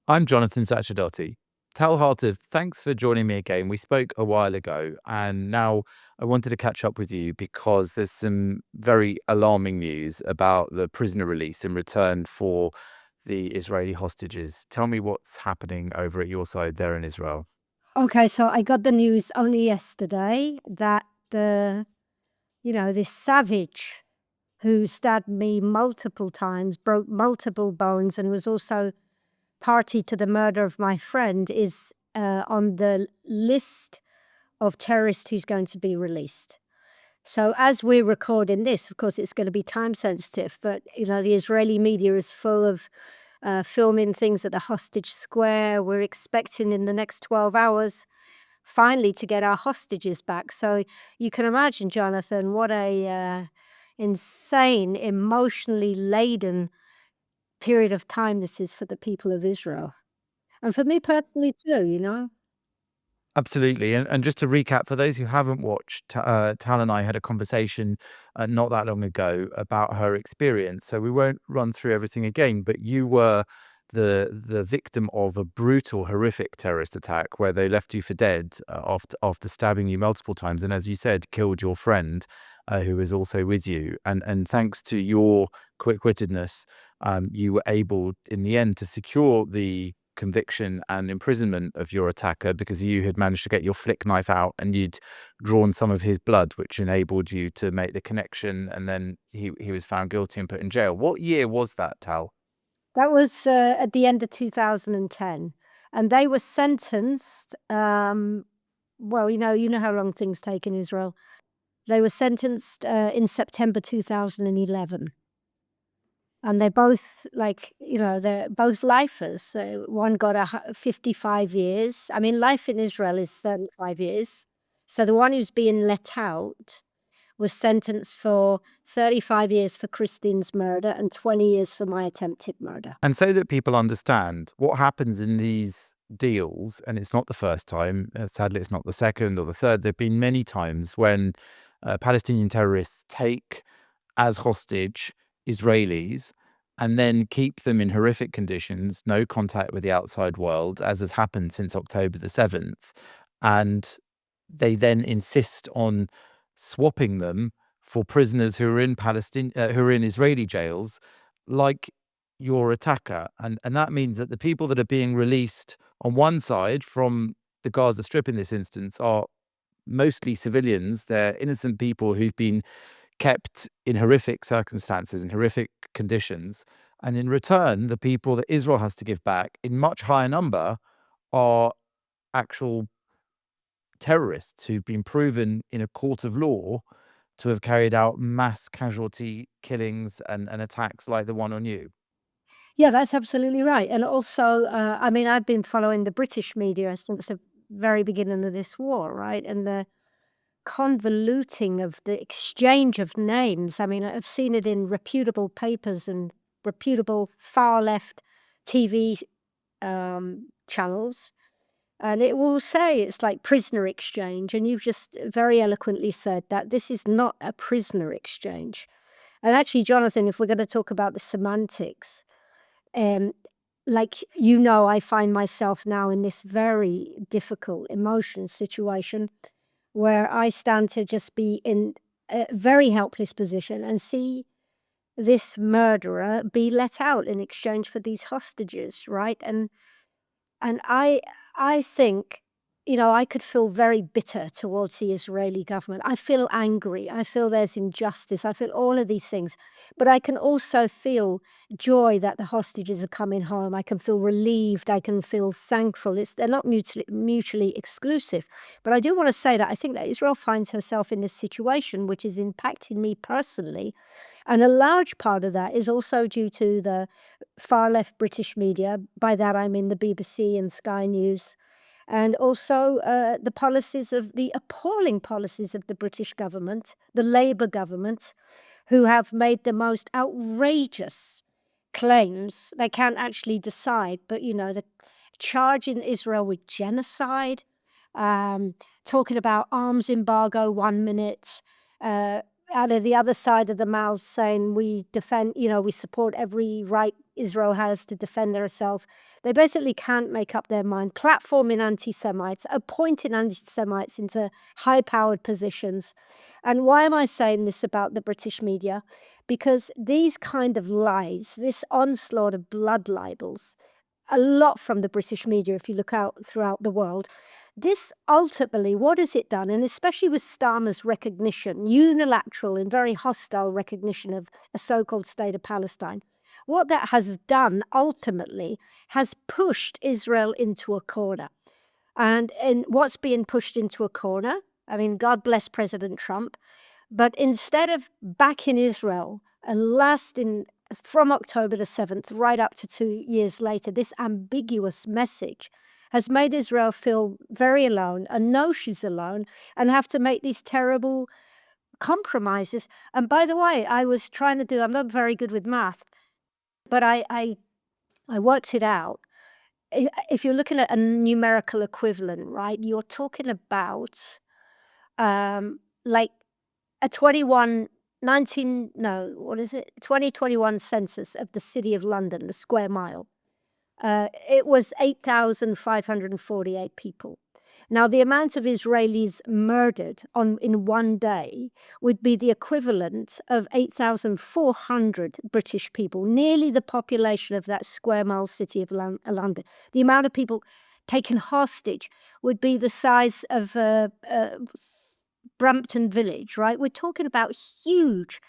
I'm Jonathan Sacerdoti. Tal Hartuv, thanks for joining me again. We spoke a while ago, and now I wanted to catch up with you because there's some very alarming news about the prisoner release in return for the Israeli hostages. Tell me what's happening over at your side there in Israel. Okay, so I got the news only yesterday that this savage who stabbed me multiple times, broke multiple bones, and was also party to the murder of my friend is on the list of terrorists who's going to be released. So as we're recording this, of course, it's going to be time sensitive, but the Israeli media is full of filming things at the hostage square. We're expecting in the next 12 hours finally to get our hostages back. So you can imagine, Jonathan, what a insane, emotionally laden period of time this is for the people of Israel. And for me personally too. Absolutely. And just to recap, for those who haven't watched, Tal and I had a conversation not that long ago about her experience. So we won't run through everything again, but you were the victim of a brutal, horrific terrorist attack where they left you for dead after stabbing you multiple times. And as you said, killed your friend who was also with you. And thanks to your quick-wittedness, you were able in the end to secure the conviction and imprisonment of your attacker because you had managed to get your flick knife out and you'd drawn some of his blood, which enabled you to make the connection. And then he was found guilty and put in jail. What year was that, Tal? That was at the end of 2010. And they were sentenced, well, you know how long things take in Israel. They were sentenced in September 2011. And they're both they're both lifers. So one got 55 years. I mean, life in Israel is 35 years. So the one who's being let out was sentenced for 35 years for Christine's murder and 20 years for my attempted murder. And so that people understand what happens in these deals, and it's not the first time, sadly, it's not the second or the third. There have been many times when Palestinian terrorists take as hostage Israelis and then keep them in horrific conditions, no contact with the outside world, as has happened since October the 7th. And they then insist on swapping them for prisoners who are in who are in Israeli jails, like your attacker. And that means that the people that are being released on one side from the Gaza Strip in this instance are mostly civilians. They're innocent people who've been kept in horrific circumstances, in horrific conditions. And in return, the people that Israel has to give back in much higher number are actual terrorists who've been proven in a court of law to have carried out mass casualty killings and attacks like the one on you. Yeah, that's absolutely right. And also, I mean, I've been following the British media since the very beginning of this war, right? And the convoluting of the exchange of names. I mean, I've seen it in reputable papers and reputable far left TV channels. And it will say it's like prisoner exchange. And you've just very eloquently said that this is not a prisoner exchange. And actually, Jonathan, if we're going to talk about the semantics, um, I find myself now in this very difficult emotional situation where I stand to just be in a very helpless position and see this murderer be let out in exchange for these hostages, right? And I think, I could feel very bitter towards the Israeli government. I feel angry. I feel there's injustice. I feel all of these things. But I can also feel joy that the hostages are coming home. I can feel relieved. I can feel thankful. They're not mutually exclusive. But I do want to say that I think that Israel finds herself in this situation, which is impacting me personally. And a large part of that is also due to the far left British media. By that, I mean the BBC and Sky News. And also the appalling policies of the British government, the Labour government, who have made the most outrageous claims. They can't actually decide, but the charging Israel with genocide, talking about arms embargo 1 minute, uh, out of the other side of the mouth saying we defend, we support every right Israel has to defend herself. They basically can't make up their mind, platforming anti-Semites, appointing anti-Semites into high-powered positions. And why am I saying this about the British media? Because these kind of lies, this onslaught of blood libels, a lot from the British media, if you look out throughout the world, this ultimately, what has it done? And especially with Starmer's recognition, unilateral and very hostile recognition of a so-called state of Palestine, what that has done ultimately has pushed Israel into a corner. And what's being pushed into a corner? I mean, God bless President Trump. But instead of backing Israel and lasting from October the 7th right up to 2 years later, this ambiguous message has made Israel feel very alone and know she's alone and have to make these terrible compromises. And by the way, I was trying to do, I'm not very good with math, but I worked it out. If you're looking at a numerical equivalent, right, you're talking about like a 2021 census of the city of London, the square mile. It was 8,548 people. Now, the amount of Israelis murdered in one day would be the equivalent of 8,400 British people, nearly the population of that square mile city of London. The amount of people taken hostage would be the size of Brampton Village, right? We're talking about huge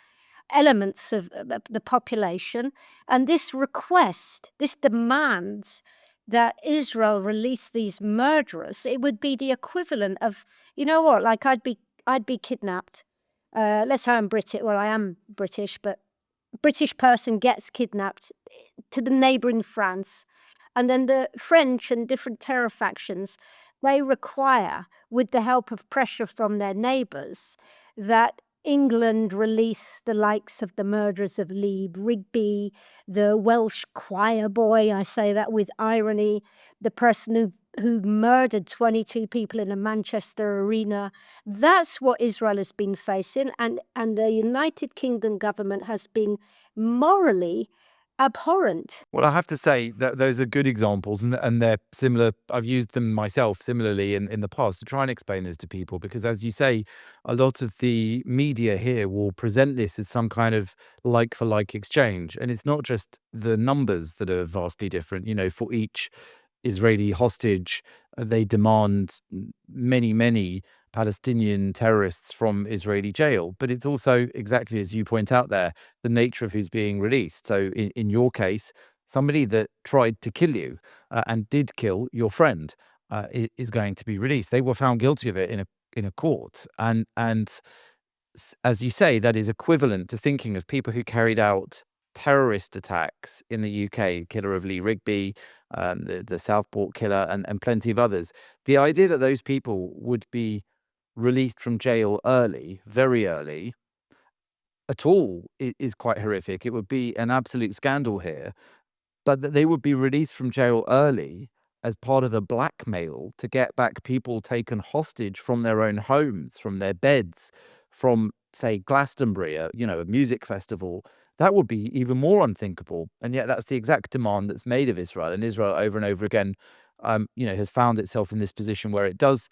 elements of the population. And this request, this demands that Israel release these murderers. It would be the equivalent of, you know what, like I'd be kidnapped. Let's say I'm British. Well, I am British, but British person gets kidnapped to the neighboring France. And then the French and different terror factions, they require, with the help of pressure from their neighbors, that England release the likes of the murderers of Lee Rigby, the Welsh choir boy, I say that with irony, the person who murdered 22 people in a Manchester arena. That's what Israel has been facing, and the United Kingdom government has been morally abhorrent. Well, I have to say that those are good examples, and they're similar. I've used them myself similarly in the past to try and explain this to people, because as you say, a lot of the media here will present this as some kind of like for like exchange. And it's not just the numbers that are vastly different. You know, for each Israeli hostage, they demand many, many Palestinian terrorists from Israeli jail. But it's also, exactly as you point out there, the nature of who's being released. So in your case, somebody that tried to kill you and did kill your friend is going to be released. They were found guilty of it in a court, and as you say, that is equivalent to thinking of people who carried out terrorist attacks in the UK, killer of Lee Rigby, the Southport killer, and plenty of others. The idea that those people would be released from jail early, very early, at all is quite horrific. It would be an absolute scandal here, but that they would be released from jail early as part of a blackmail to get back people taken hostage from their own homes, from their beds, from, say, Glastonbury, a music festival. That would be even more unthinkable. And yet that's the exact demand that's made of Israel. And Israel over and over again, has found itself in this position where it does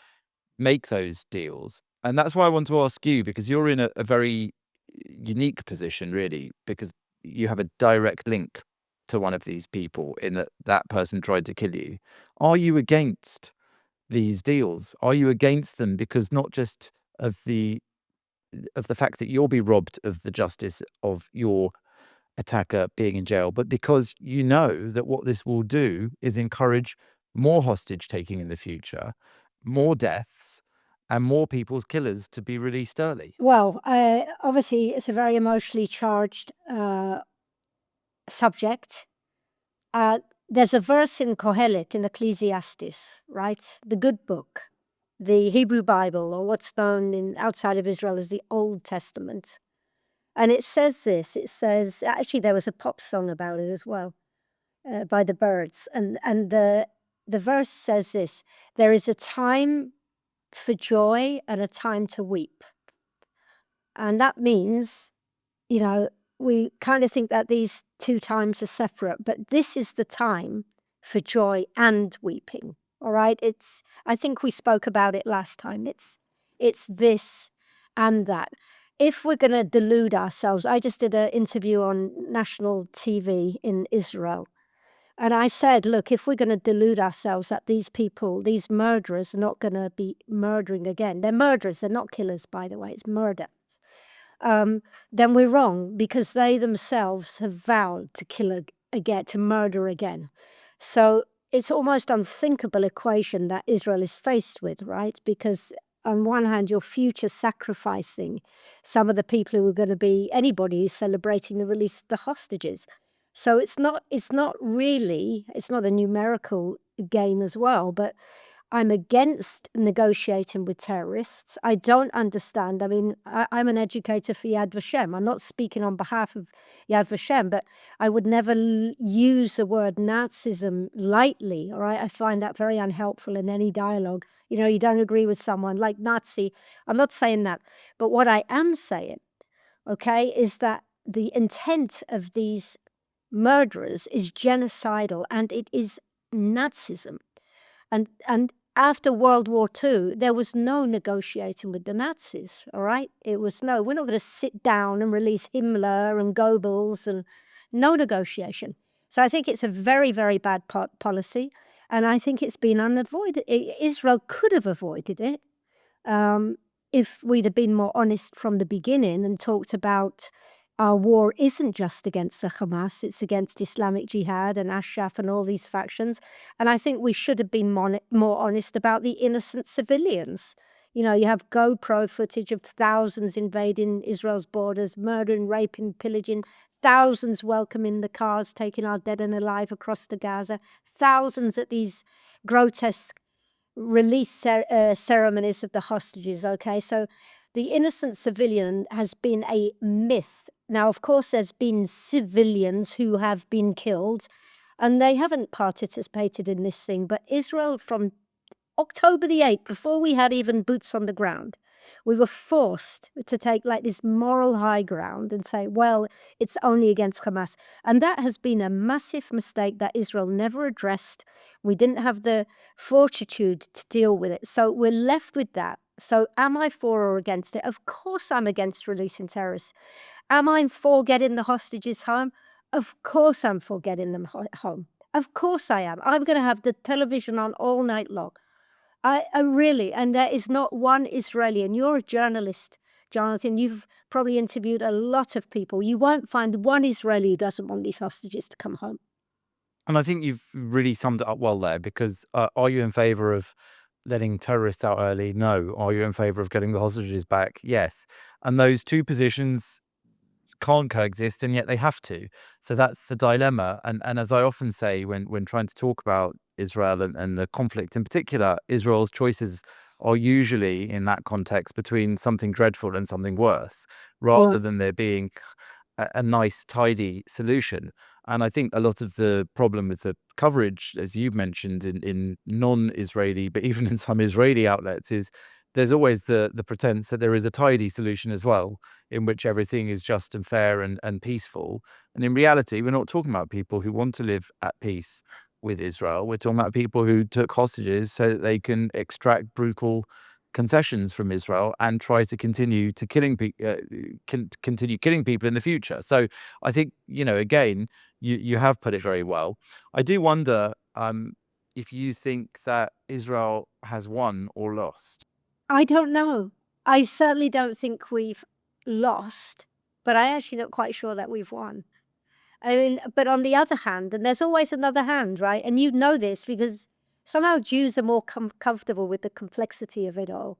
make those deals. And that's why I want to ask you, because you're in a very unique position, really, because you have a direct link to one of these people in that person tried to kill you. Are you against these deals? Are you against them because not just of the fact that you'll be robbed of the justice of your attacker being in jail, but because you know that what this will do is encourage more hostage taking in the future, more deaths, and more people's killers to be released early? Well, obviously, it's a very emotionally charged subject. Uh, there's a verse in Kohelet, in Ecclesiastes, right? The good book, the Hebrew Bible, or what's known outside of Israel as the Old Testament. And it says this, it says, actually, there was a pop song about it as well, by the Birds. And the verse says this: there is a time for joy and a time to weep. And that means, you know, we kind of think that these two times are separate, but this is the time for joy and weeping. All right. I think we spoke about it last time. It's this and that. If we're going to delude ourselves, I just did an interview on national TV in Israel. And I said, look, if we're going to delude ourselves that these people, these murderers, are not going to be murdering again. They're murderers. They're not killers, by the way. It's murder. Then we're wrong, because they themselves have vowed to kill again, to murder again. So it's almost unthinkable equation that Israel is faced with, right? Because on one hand, you're future sacrificing some of the people who are going to be anybody who's celebrating the release of the hostages. So it's not a numerical game as well, but I'm against negotiating with terrorists. I don't understand. I mean, I'm an educator for Yad Vashem. I'm not speaking on behalf of Yad Vashem, but I would never use the word Nazism lightly, all right? I find that very unhelpful in any dialogue. You don't agree with someone like Nazi. I'm not saying that. But what I am saying, okay, is that the intent of these murderers is genocidal, and it is Nazism. And after World War II, there was no negotiating with the Nazis, all right? It was no, we're not going to sit down and release Himmler and Goebbels, and no negotiation. So I think it's a very, very bad policy, and I think it's been unavoided. Israel could have avoided it if we'd have been more honest from the beginning and talked about our war isn't just against the Hamas, it's against Islamic Jihad and Ashraf and all these factions. And I think we should have been more honest about the innocent civilians. You have GoPro footage of thousands invading Israel's borders, murdering, raping, pillaging, thousands welcoming the cars, taking our dead and alive across to Gaza, thousands at these grotesque release ceremonies of the hostages, okay? So the innocent civilian has been a myth. Now, of course, there's been civilians who have been killed, and they haven't participated in this thing. But Israel, from October the 8th, before we had even boots on the ground, we were forced to take like this moral high ground and say, well, it's only against Hamas. And that has been a massive mistake that Israel never addressed. We didn't have the fortitude to deal with it. So we're left with that. So am I for or against it? Of course I'm against releasing terrorists. Am I for getting the hostages home? Of course I'm for getting them home. Of course I am. I'm going to have the television on all night long. I really, and there is not one Israeli, and you're a journalist, Jonathan, you've probably interviewed a lot of people. You won't find one Israeli who doesn't want these hostages to come home. And I think you've really summed it up well there, because are you in favor of letting terrorists out early? No. Are you in favor of getting the hostages back? Yes. And those two positions can't coexist, and yet they have to. So that's the dilemma. And as I often say, when trying to talk about Israel and the conflict in particular, Israel's choices are usually in that context between something dreadful and something worse, rather than there being a nice, tidy solution. And I think a lot of the problem with the coverage, as you mentioned, in non-Israeli, but even in some Israeli outlets, is there's always the pretense that there is a tidy solution as well, in which everything is just and fair and peaceful. And in reality, we're not talking about people who want to live at peace with Israel. We're talking about people who took hostages so that they can extract brutal concessions from Israel and try to continue to continue killing people in the future. So I think, again, you have put it very well. I do wonder if you think that Israel has won or lost. I don't know. I certainly don't think we've lost, but I actually not quite sure that we've won. I mean, but on the other hand, and there's always another hand, right? And you know this because somehow Jews are more comfortable with the complexity of it all.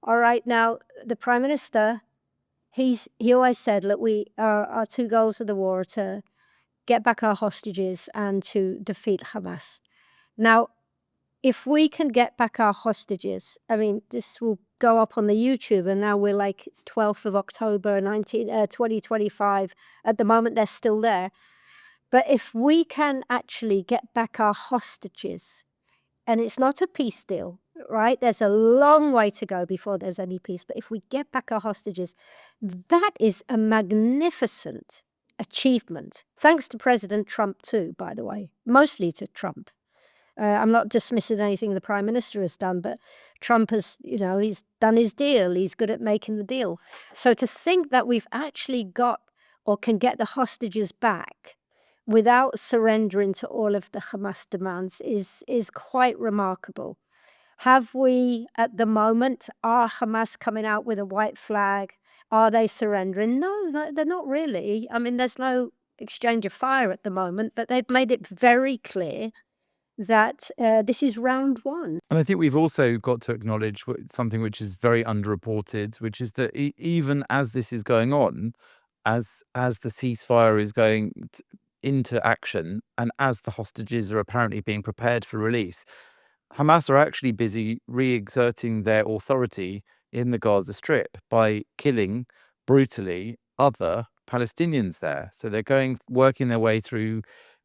All right, now the Prime Minister, he always said, look, our two goals of the war are to get back our hostages and to defeat Hamas. Now, if we can get back our hostages, I mean, this will go up on the YouTube, and now we're like, it's 12th of October, 2025. At the moment, they're still there. But if we can actually get back our hostages, and it's not a peace deal, right? There's a long way to go before there's any peace. But if we get back our hostages, that is a magnificent achievement, thanks to President Trump too, by the way, mostly to Trump. I'm not dismissing anything the Prime Minister has done, but Trump has, he's done his deal. He's good at making the deal. So to think that we've actually got or can get the hostages back without surrendering to all of the Hamas demands is quite remarkable. Have we, at the moment, are Hamas coming out with a white flag? Are they surrendering? No, they're not really. I mean, there's no exchange of fire at the moment, but they've made it very clear that this is round one. And I think we've also got to acknowledge something which is very underreported, which is that even as this is going on, as the ceasefire is going into action, and as the hostages are apparently being prepared for release, Hamas are actually busy re-exerting their authority in the Gaza Strip by killing brutally other Palestinians there. So they're working their way through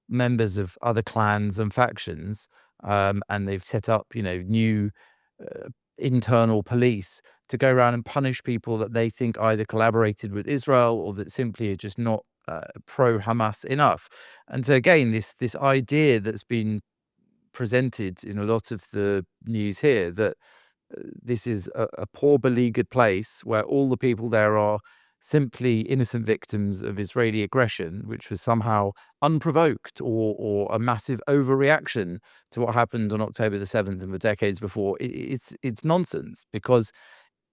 members of other clans and factions, and they've set up, new uh, internal police to go around and punish people that they think either collaborated with Israel or that simply are just not pro-Hamas enough. And so again, this idea that's been presented in a lot of the news here that this is a poor beleaguered place where all the people there are simply innocent victims of Israeli aggression, which was somehow unprovoked or a massive overreaction to what happened on October the 7th and the decades before. It's nonsense, because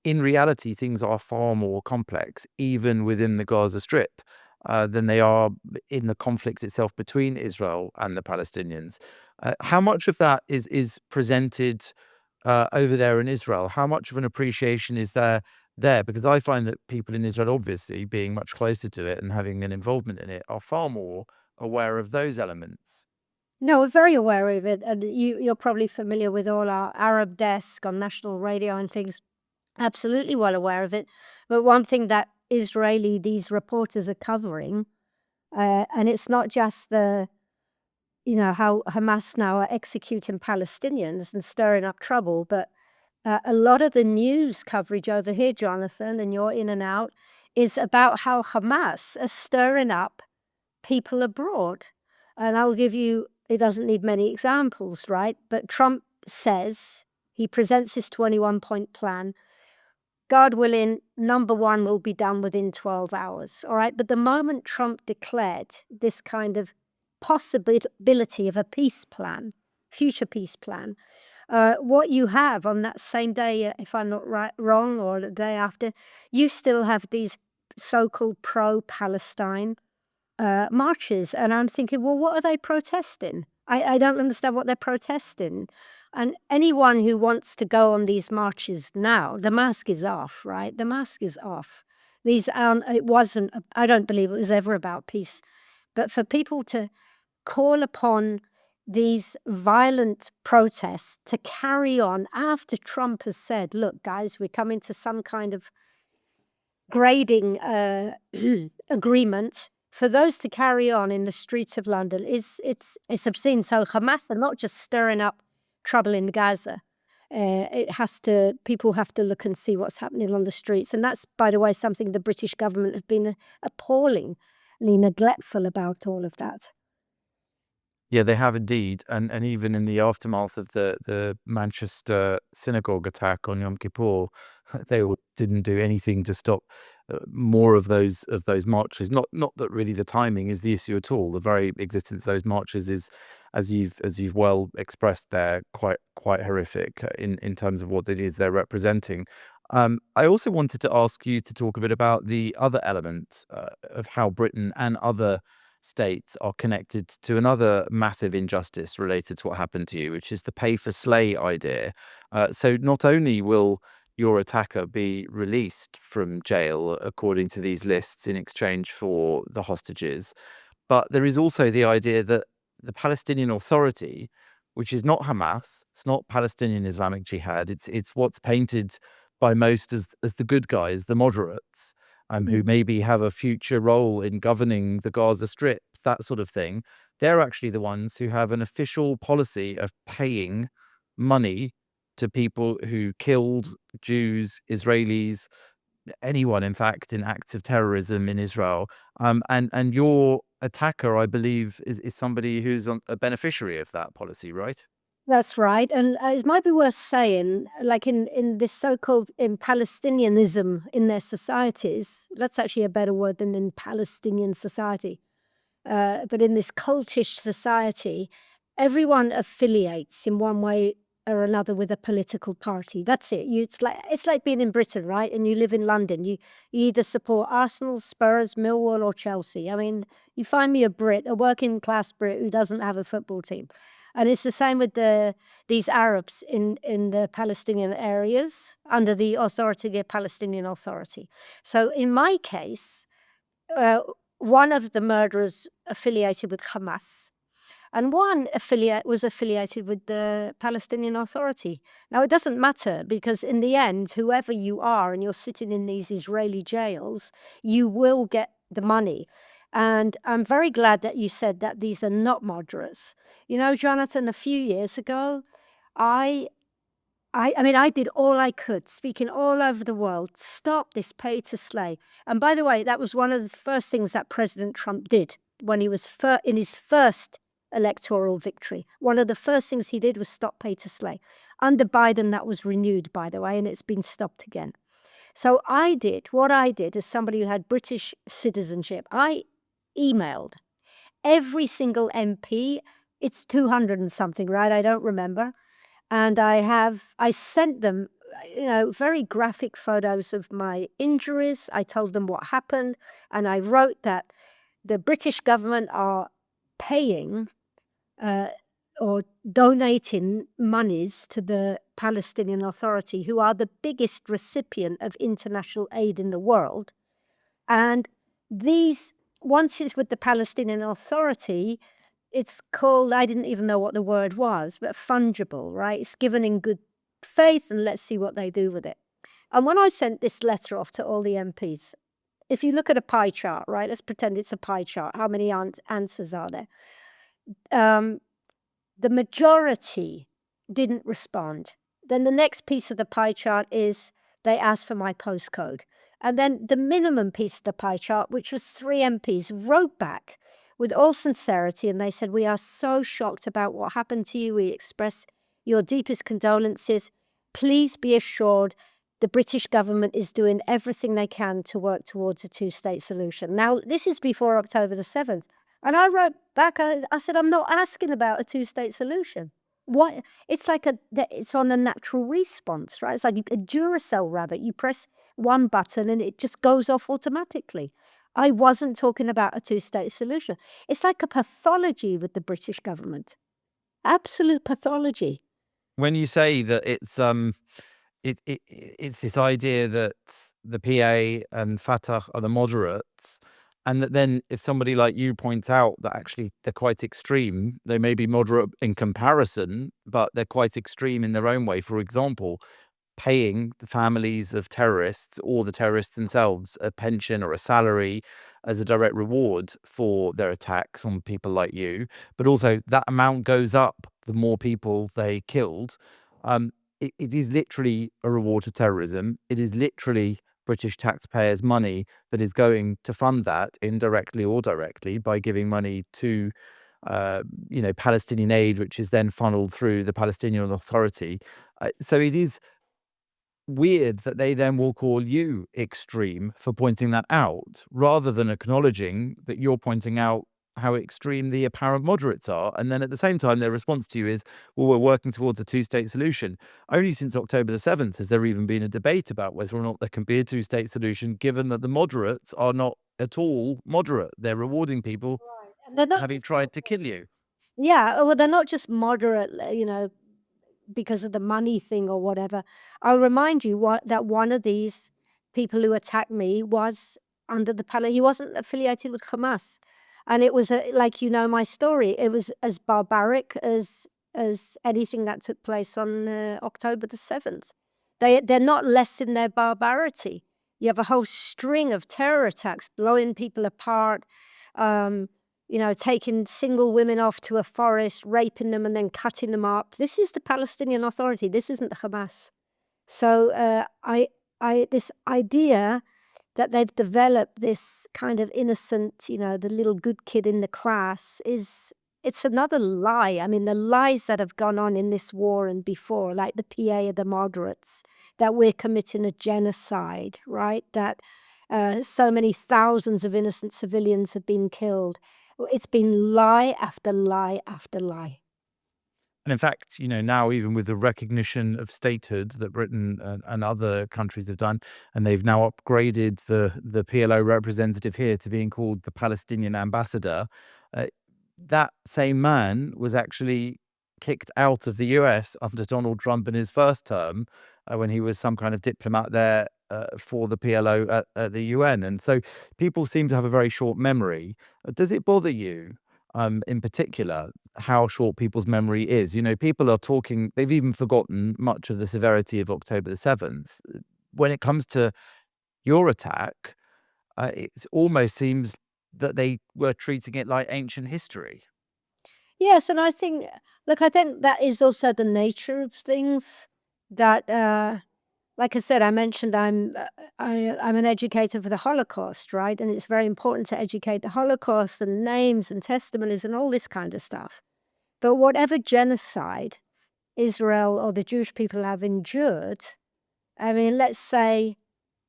in reality, things are far more complex, even within the Gaza Strip, than they are in the conflict itself between Israel and the Palestinians. How much of that is presented over there in Israel? How much of an appreciation is there? Because I find that people in Israel, obviously being much closer to it and having an involvement in it, are far more aware of those elements. No, we're very aware of it, and you're probably familiar with all our Arab desk on national radio and things. Absolutely well aware of it. But one thing that these reporters are covering, and it's not just how Hamas now are executing Palestinians and stirring up trouble, but a lot of the news coverage over here, Jonathan, and you're in and out, is about how Hamas are stirring up people abroad. And I'll give you, it doesn't need many examples, right? But Trump says, he presents his 21-point plan. God willing, number one will be done within 12 hours, all right? But the moment Trump declared this kind of possibility of a peace plan, future peace plan, what you have on that same day, if I'm not wrong, or the day after, you still have these so-called pro-Palestine marches. And I'm thinking, well, what are they protesting? I don't understand what they're protesting. And anyone who wants to go on these marches now, the mask is off, right? The mask is off. It wasn't, I don't believe it was ever about peace. But for people to call upon these violent protests to carry on after Trump has said, look, guys, we're coming to some kind of grading agreement, for those to carry on in the streets of London it's obscene. So Hamas are not just stirring up trouble in Gaza. People have to look and see what's happening on the streets. And that's, by the way, something the British government have been appallingly neglectful about all of that. Yeah, they have indeed, and even in the aftermath of the Manchester synagogue attack on Yom Kippur, didn't do anything to stop more of those marches. Not that really the timing is the issue at all. The very existence of those marches is, as you've well expressed there, quite horrific in terms of what it is they're representing. I also wanted to ask you to talk a bit about the other elements of how Britain and other states are connected to another massive injustice related to what happened to you, which is the pay for slay idea. So not only will your attacker be released from jail according to these lists in exchange for the hostages, but there is also the idea that the Palestinian Authority, which is not Hamas, it's not Palestinian Islamic Jihad, it's what's painted by most as the good guys, the moderates, who maybe have a future role in governing the Gaza Strip, that sort of thing. They're actually the ones who have an official policy of paying money to people who killed Jews, Israelis, anyone, in fact, in acts of terrorism in Israel. And your attacker, I believe, is somebody who's a beneficiary of that policy, right? That's right, and, it might be worth saying, like, in this so-called in Palestinianism in their societies, that's actually a better word than in Palestinian society. But in this cultish society, everyone affiliates in one way or another with a political party. That's it. It's like being in Britain, right? And you live in London. You either support Arsenal, Spurs, Millwall, or Chelsea. I mean, you find me a Brit, a working class Brit who doesn't have a football team. And it's the same with these Arabs in the Palestinian areas under the authority, the Palestinian Authority. So in my case, uh, one of the murderers affiliated with Hamas, and one was affiliated with the Palestinian Authority. Now, it doesn't matter because in the end, whoever you are and you're sitting in these Israeli jails, you will get the money. And I'm very glad that you said that these are not moderates. You know, Jonathan, a few years ago, I I mean, I did all I could, speaking all over the world, stop this pay to slay. And by the way, that was one of the first things that President Trump did when he was in his first electoral victory. One of the first things he did was stop pay to slay. Under Biden, that was renewed, by the way, and it's been stopped again. So what I did as somebody who had British citizenship, I emailed every single MP. It's 200 and something, right? I don't remember. And I sent them, very graphic photos of my injuries. I told them what happened, and I wrote that the British government are paying uh, or donating monies to the Palestinian Authority, who are the biggest recipient of international aid in the world. And once it's with the Palestinian Authority, it's called, I didn't even know what the word was, but fungible, right? It's given in good faith, and let's see what they do with it. And when I sent this letter off to all the MPs, if you look at a pie chart, right? Let's pretend it's a pie chart. How many answers are there? The majority didn't respond. Then the next piece of the pie chart is they asked for my postcode. And then the minimum piece of the pie chart, which was 3 MPs, wrote back with all sincerity, and they said, "We are so shocked about what happened to you. We express your deepest condolences. Please be assured the British government is doing everything they can to work towards a two-state solution." Now, this is before October the 7th. And I wrote back, I said, "I'm not asking about a two-state solution." What? It's like it's on a natural response, right? It's like a Duracell rabbit. You press one button and it just goes off automatically. I wasn't talking about a two-state solution. It's like a pathology with the British government. Absolute pathology. When you say that it's this idea that the PA and Fatah are the moderates, and that then if somebody like you points out that actually they're quite extreme, they may be moderate in comparison, but they're quite extreme in their own way. For example, paying the families of terrorists or the terrorists themselves a pension or a salary as a direct reward for their attacks on people like you, but also that amount goes up the more people they killed. It is literally a reward to terrorism. It is literally British taxpayers' money that is going to fund that indirectly or directly by giving money to Palestinian aid, which is then funneled through the Palestinian Authority. So it is weird that they then will call you extreme for pointing that out, rather than acknowledging that you're pointing out how extreme the apparent moderates are. And then at the same time, their response to you is, well, we're working towards a two-state solution. Only since October the 7th has there even been a debate about whether or not there can be a two-state solution, given that the moderates are not at all moderate. They're rewarding people Right. And they're not having just tried to kill you. Yeah, well, they're not just moderate, because of the money thing or whatever. I'll remind you that one of these people who attacked me was under the he wasn't affiliated with Hamas. And it was like, my story, it was as barbaric as anything that took place on October the 7th. They're not less in their barbarity. You have a whole string of terror attacks, blowing people apart, um, taking single women off to a forest, raping them, and then cutting them up. This is the Palestinian Authority. This isn't the Hamas. So I this idea that they've developed this kind of innocent, the little good kid in the class it's another lie. I mean, the lies that have gone on in this war and before, like the PA of the moderates, that we're committing a genocide, right? That so many thousands of innocent civilians have been killed. It's been lie after lie after lie. And in fact, now even with the recognition of statehood that Britain and other countries have done, and they've now upgraded the PLO representative here to being called the Palestinian ambassador, uh, that same man was actually kicked out of the US under Donald Trump in his first term when he was some kind of diplomat there for the PLO at the UN. And so people seem to have a very short memory. Does it bother you? In particular, how short people's memory is. People are talking, they've even forgotten much of the severity of October the 7th. When it comes to your attack, it almost seems that they were treating it like ancient history. Yes, and I think that is also the nature of things that, like I said, I mentioned I'm an educator for the Holocaust, right? And it's very important to educate the Holocaust and names and testimonies and all this kind of stuff. But whatever genocide Israel or the Jewish people have endured, I mean, let's say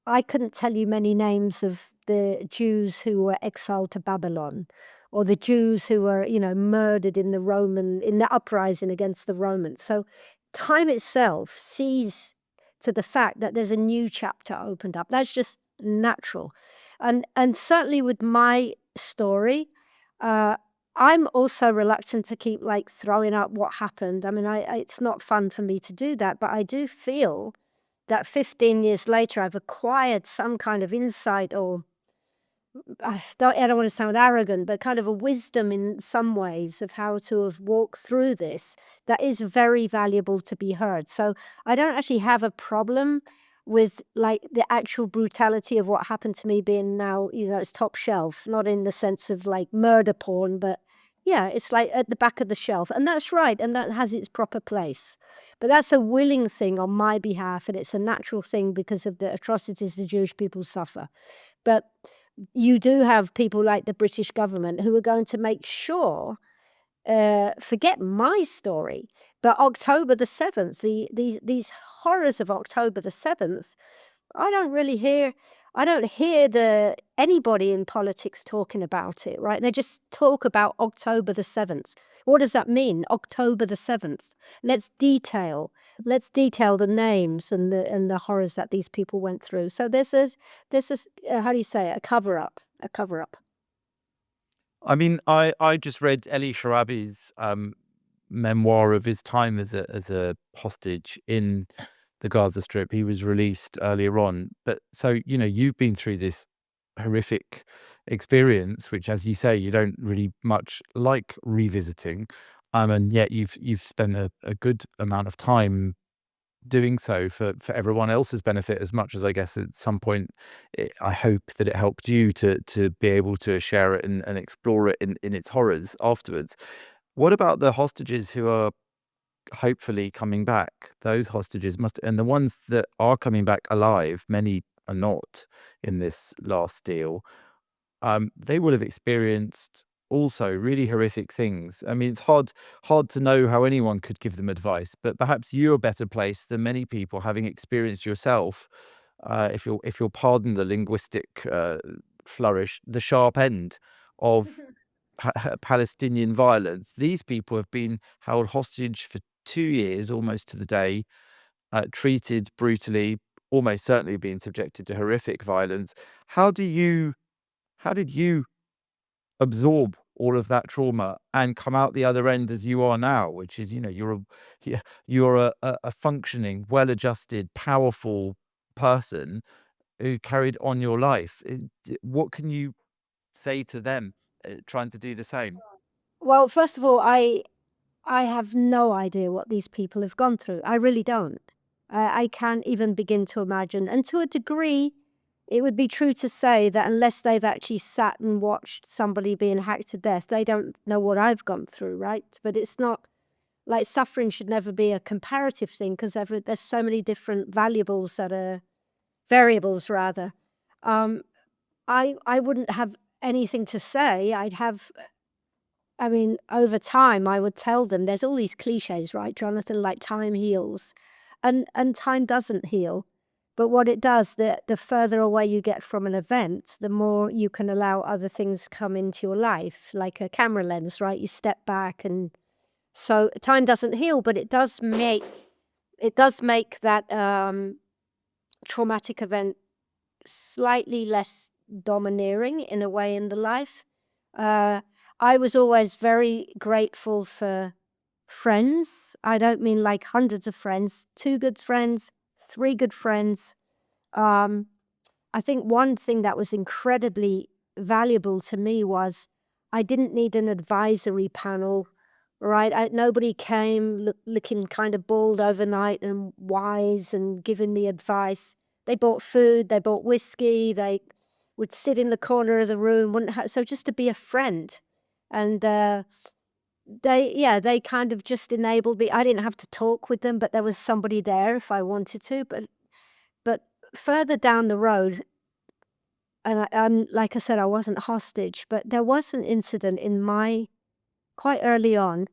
I couldn't tell you many names of the Jews who were exiled to Babylon or the Jews who were, murdered in the uprising against the Romans. So time itself sees to the fact that there's a new chapter opened up. That's just natural. And certainly with my story, uh, I'm also reluctant to keep like throwing up what happened. I mean, it's not fun for me to do that, but I do feel that 15 years later, I've acquired some kind of insight or I don't want to sound arrogant, but kind of a wisdom in some ways of how to have walked through this that is very valuable to be heard. So I don't actually have a problem with like the actual brutality of what happened to me being now, it's top shelf, not in the sense of like murder porn, but yeah, it's like at the back of the shelf. And that's right. And that has its proper place. But that's a willing thing on my behalf. And it's a natural thing because of the atrocities the Jewish people suffer. But you do have people like the British government who are going to make sure, forget my story, but October the 7th, these horrors of October the 7th, I don't really hear I don't hear anybody in politics talking about it, right? They just talk about October the 7th. What does that mean? October the 7th. Let's detail. Let's detail the names and the horrors that these people went through. So how do you say it? A cover up. A cover up. I mean, I just read Eli Sharabi's memoir of his time as a hostage in the Gaza Strip. He was released earlier on, but so you've been through this horrific experience, which, as you say, you don't really much like revisiting, and yet you've spent a good amount of time doing so for everyone else's benefit as much as I guess at some point I hope that it helped you to be able to share it and explore it in its horrors afterwards. What about the hostages who are hopefully coming back? Those hostages must, and the ones that are coming back alive, many are not in this last deal. They would have experienced also really horrific things. I mean, it's hard to know how anyone could give them advice, but perhaps you're better placed than many people, having experienced yourself. If you'll pardon the linguistic flourish, the sharp end of Palestinian violence. These people have been held hostage for 2 years, almost to the day, treated brutally, almost certainly being subjected to horrific violence. How do you how did you absorb all of that trauma and come out the other end as you are now, which is, you're a functioning, well-adjusted, powerful person who carried on your life? What can you say to them trying to do the same? Well, first of all, I have no idea what these people have gone through. I really don't. I can't even begin to imagine. And to a degree, it would be true to say that unless they've actually sat and watched somebody being hacked to death, they don't know what I've gone through, right? But it's not like suffering should never be a comparative thing because there's so many different valuables that are variables rather, um, I wouldn't have anything to say. I mean, over time, I would tell them there's all these cliches, right, Jonathan, like time heals, and time doesn't heal. But what it does, the further away you get from an event, the more you can allow other things come into your life, like a camera lens, right? You step back, and so time doesn't heal, but it does make that traumatic event slightly less domineering in a way in the life. Uh, I was always very grateful for friends. I don't mean like hundreds of friends, 2 good friends, 3 good friends. Um, I think one thing that was incredibly valuable to me was I didn't need an advisory panel, right? Nobody came looking kind of bald overnight and wise and giving me advice. They bought food, they bought whiskey, they would sit in the corner of the room, wouldn't have, so just to be a friend. And they kind of just enabled me. I didn't have to talk with them, but there was somebody there if I wanted to. But further down the road, and I'm like I said, I wasn't hostage, but there was an incident in my quite early on.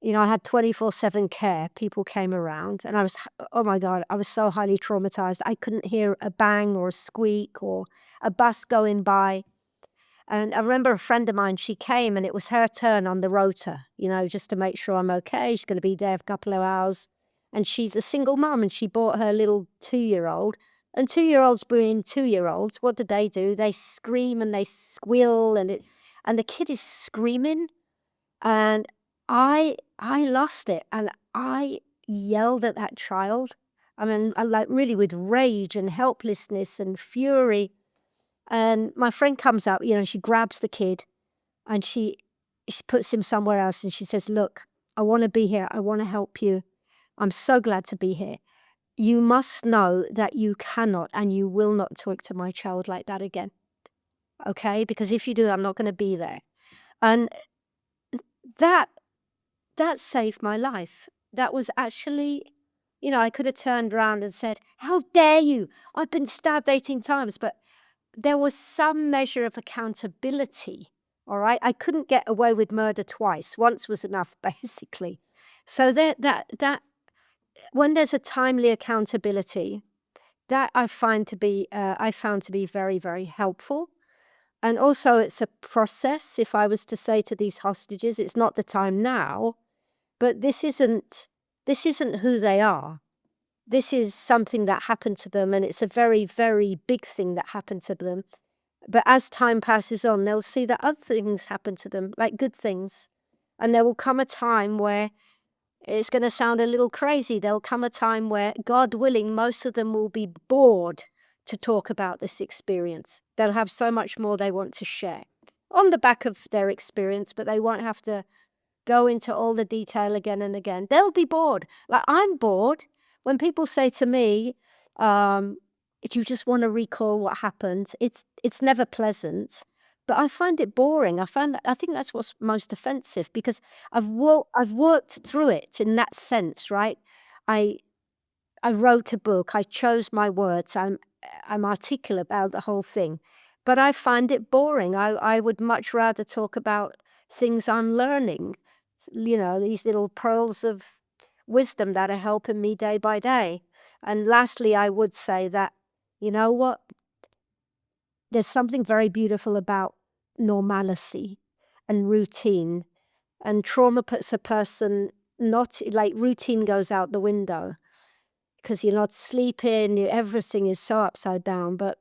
I had 24/7 care. People came around, and oh my God, I was so highly traumatized. I couldn't hear a bang or a squeak or a bus going by. And I remember a friend of mine, she came and it was her turn on the rota, just to make sure I'm okay. She's going to be there for a couple of hours. And she's a single mom, and she bought her little 2-year-old. And 2-year-olds being 2-year-olds, what do? They scream and they squeal, and the kid is screaming. And I lost it, and I yelled at that child. I mean, I like really with rage and helplessness and fury. And my friend comes up, she grabs the kid, and she puts him somewhere else, and she says, "Look, I want to be here. I want to help you. I'm so glad to be here. You must know that you cannot and you will not talk to my child like that again. Okay? Because if you do, I'm not going to be there." And that that saved my life. That was actually, I could have turned around and said, "How dare you? I've been stabbed 18 times." But there was some measure of accountability. All right. I couldn't get away with murder twice. Once was enough, basically. So that when there's a timely accountability, that I found to be very, very helpful. And also it's a process. If I was to say to these hostages, it's not the time now, but this isn't who they are. This is something that happened to them, and it's a very, very big thing that happened to them. But as time passes on, they'll see that other things happen to them, like good things. And there will come a time where it's going to sound a little crazy. There'll come a time where, God willing, most of them will be bored to talk about this experience. They'll have so much more they want to share on the back of their experience, but they won't have to go into all the detail again and again. They'll be bored. Like, I'm bored. When people say to me, if you just want to recall what happened, it's never pleasant. But I find it boring. I think that's what's most offensive, because I've worked through it in that sense, right? I I wrote a book. I chose my words. I'm articulate about the whole thing, but I find it boring. I would much rather talk about things I'm learning. These little pearls of wisdom that are helping me day by day. And lastly, I would say that, you know what? There's something very beautiful about normalcy and routine. And trauma puts a person, not like, routine goes out the window because you're not sleeping, everything is so upside down. But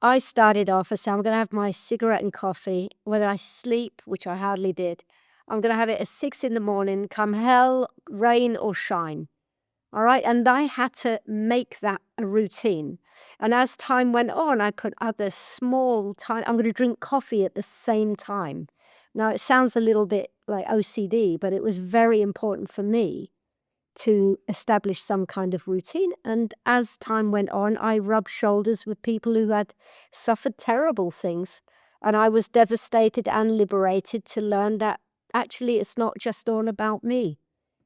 I started off as saying, I'm going to have my cigarette and coffee, whether I sleep, which I hardly did. I'm going to have it at 6 in the morning, come hell, rain or shine. All right. And I had to make that a routine. And as time went on, I put other small time. I'm going to drink coffee at the same time. Now, it sounds a little bit like OCD, but it was very important for me to establish some kind of routine. And as time went on, I rubbed shoulders with people who had suffered terrible things. And I was devastated and liberated to learn that actually it's not just all about me.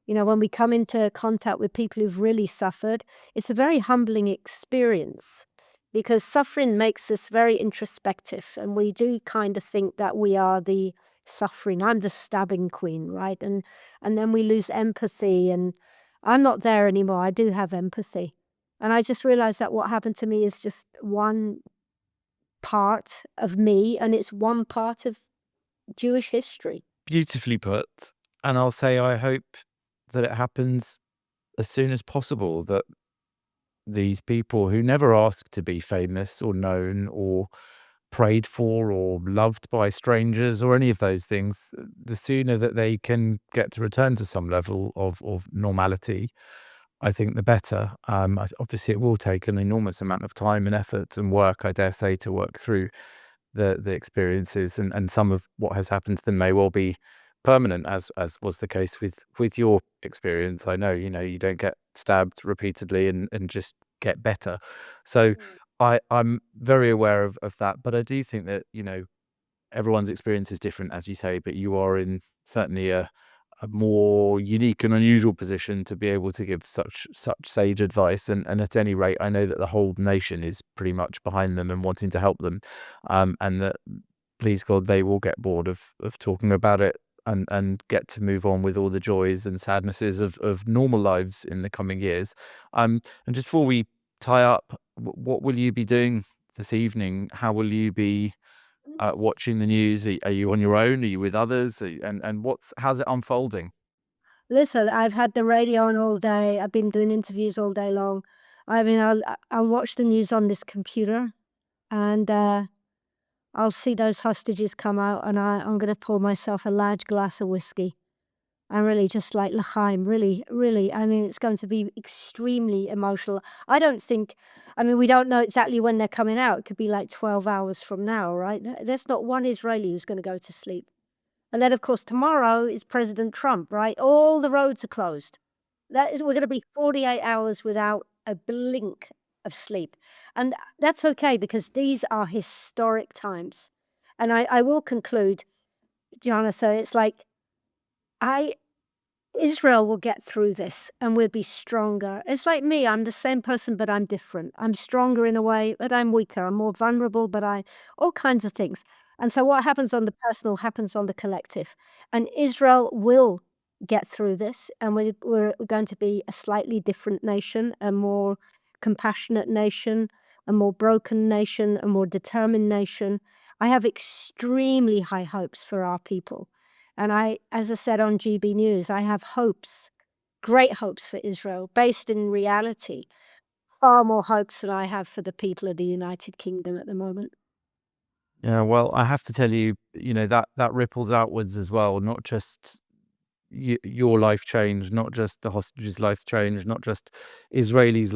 When we come into contact with people who've really suffered, it's a very humbling experience because suffering makes us very introspective, and we do kind of think that we are the suffering. I'm the stabbing queen, right? And then we lose empathy, and I'm not there anymore. I do have empathy. And I just realized that what happened to me is just one part of me, and it's one part of Jewish history. Beautifully put. And I'll say I hope that it happens as soon as possible, that these people who never asked to be famous or known or prayed for or loved by strangers or any of those things, the sooner that they can get to return to some level of normality, I think the better. Obviously, it will take an enormous amount of time and effort and work, I dare say, to work through the experiences, and some of what has happened to them may well be permanent, as was the case with your experience. I know, you don't get stabbed repeatedly and just get better. So Mm. I'm very aware of that, but I do think that, everyone's experience is different, as you say, but you are in certainly a more unique and unusual position to be able to give such sage advice. And at any rate, I know that the whole nation is pretty much behind them and wanting to help them, and that, please God, they will get bored of talking about it, and get to move on with all the joys and sadnesses of normal lives in the coming years. And just before we tie up, what will you be doing this evening? How will you be watching the news? Are you on your own? Are you with others? And how's it unfolding? Listen, I've had the radio on all day. I've been doing interviews all day long. I mean, I'll watch the news on this computer, and I'll see those hostages come out, and I'm gonna pour myself a large glass of whiskey. And really just like l'chaim, really, really, I mean, it's going to be extremely emotional. I don't think, I mean, we don't know exactly when they're coming out. It could be like 12 hours from now, right? There's not one Israeli who's gonna go to sleep. And then, of course, tomorrow is President Trump, right? All the roads are closed. We're gonna be 48 hours without a blink of sleep. And that's okay because these are historic times. And I will conclude, Jonathan, it's like I Israel will get through this and we'll be stronger. It's like me, I'm the same person, but I'm different. I'm stronger in a way, but I'm weaker. I'm more vulnerable, but all kinds of things. And so what happens on the personal happens on the collective. And Israel will get through this, and we're going to be a slightly different nation, a more compassionate nation, a more broken nation, a more determined nation. I have extremely high hopes for our people. And as I said on GB News, I have hopes, great hopes for Israel, based in reality, far more hopes than I have for the people of the United Kingdom at the moment. Yeah, well, I have to tell you, that ripples outwards as well. Not just your life changed, not just the hostages' lives changed, not just Israelis'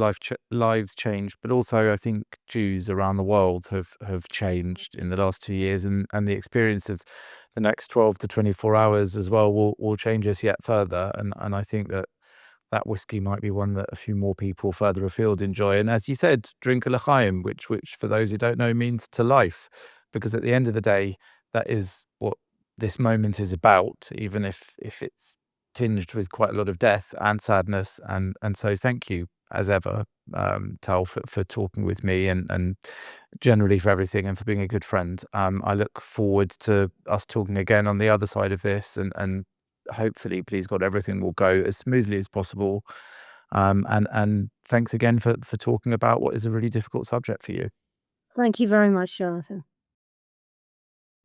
lives changed, but also I think Jews around the world have changed in the last 2 years, and the experience of the next 12 to 24 hours as well will change us yet further. And I think that whiskey might be one that a few more people further afield enjoy. And as you said, drink a l'chaim, which for those who don't know means to life, because at the end of the day, that is what this moment is about, even if it's tinged with quite a lot of death and sadness. And so thank you as ever, Tal, for talking with me, and generally for everything, and for being a good friend. I look forward to us talking again on the other side of this, and hopefully, please God, everything will go as smoothly as possible. And thanks again for talking about what is a really difficult subject for you. Thank you very much, Jonathan.